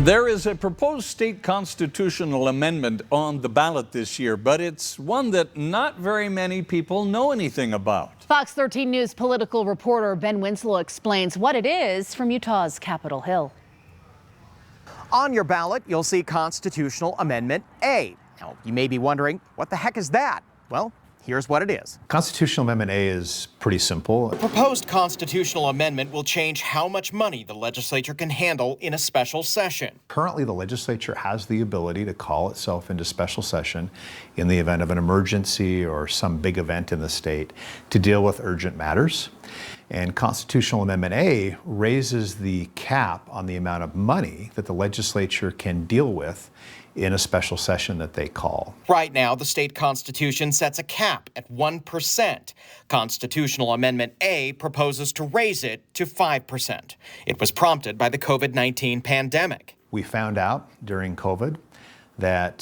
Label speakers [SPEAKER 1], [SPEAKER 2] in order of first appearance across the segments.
[SPEAKER 1] There is a proposed state constitutional amendment on the ballot this year, but it's one that not very many people know anything about.
[SPEAKER 2] Fox 13 News political reporter Ben Winslow explains what it is from Utah's Capitol Hill.
[SPEAKER 3] On your ballot, you'll see Constitutional Amendment A. Now, you may be wondering, what the heck is that? Well, here's what it is.
[SPEAKER 4] Constitutional Amendment A is pretty simple.
[SPEAKER 3] The proposed constitutional amendment will change how much money the legislature can handle in a special session.
[SPEAKER 4] Currently, the legislature has the ability to call itself into special session in the event of an emergency or some big event in the state to deal with urgent matters. And Constitutional Amendment A raises the cap on the amount of money that the legislature can deal with in a special session that they call.
[SPEAKER 3] Right now, the state constitution sets a cap at 1%. Constitutional Amendment A proposes to raise it to 5%. It was prompted by the COVID-19 pandemic.
[SPEAKER 4] We found out during COVID that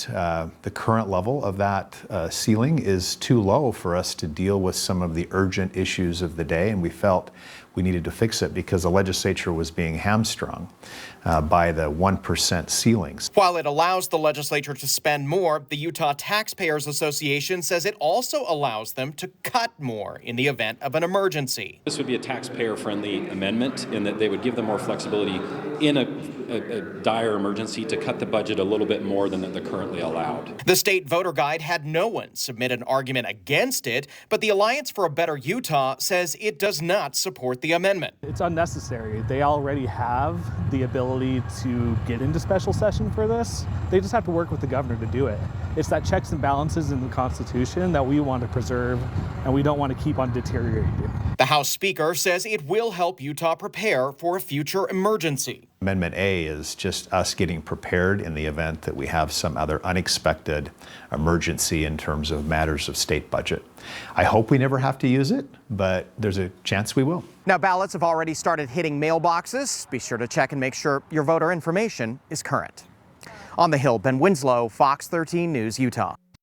[SPEAKER 4] the current level of that ceiling is too low for us to deal with some of the urgent issues of the day, and we felt we needed to fix it because the legislature was being hamstrung by the 1% ceilings.
[SPEAKER 3] While it allows the legislature to spend more, the Utah Taxpayers Association says it also allows them to cut more in the event of an emergency.
[SPEAKER 5] This would be a taxpayer-friendly amendment in that they would give them more flexibility in a dire emergency to cut the budget a little bit more than that they're currently allowed.
[SPEAKER 3] The state voter guide had no one submit an argument against it, but the Alliance for a Better Utah says it does not support the amendment.
[SPEAKER 6] It's unnecessary. They already have the ability to get into special session for this. They just have to work with the governor to do it. It's that checks and balances in the Constitution that we want to preserve, and we don't want to keep on deteriorating.
[SPEAKER 3] The House Speaker says it will help Utah prepare for a future emergency.
[SPEAKER 4] Amendment A is just us getting prepared in the event that we have some other unexpected emergency in terms of matters of state budget. I hope we never have to use it, but there's a chance we will.
[SPEAKER 3] Now, ballots have already started hitting mailboxes. Be sure to check and make sure your voter information is current. On the Hill, Ben Winslow, Fox 13 News, Utah.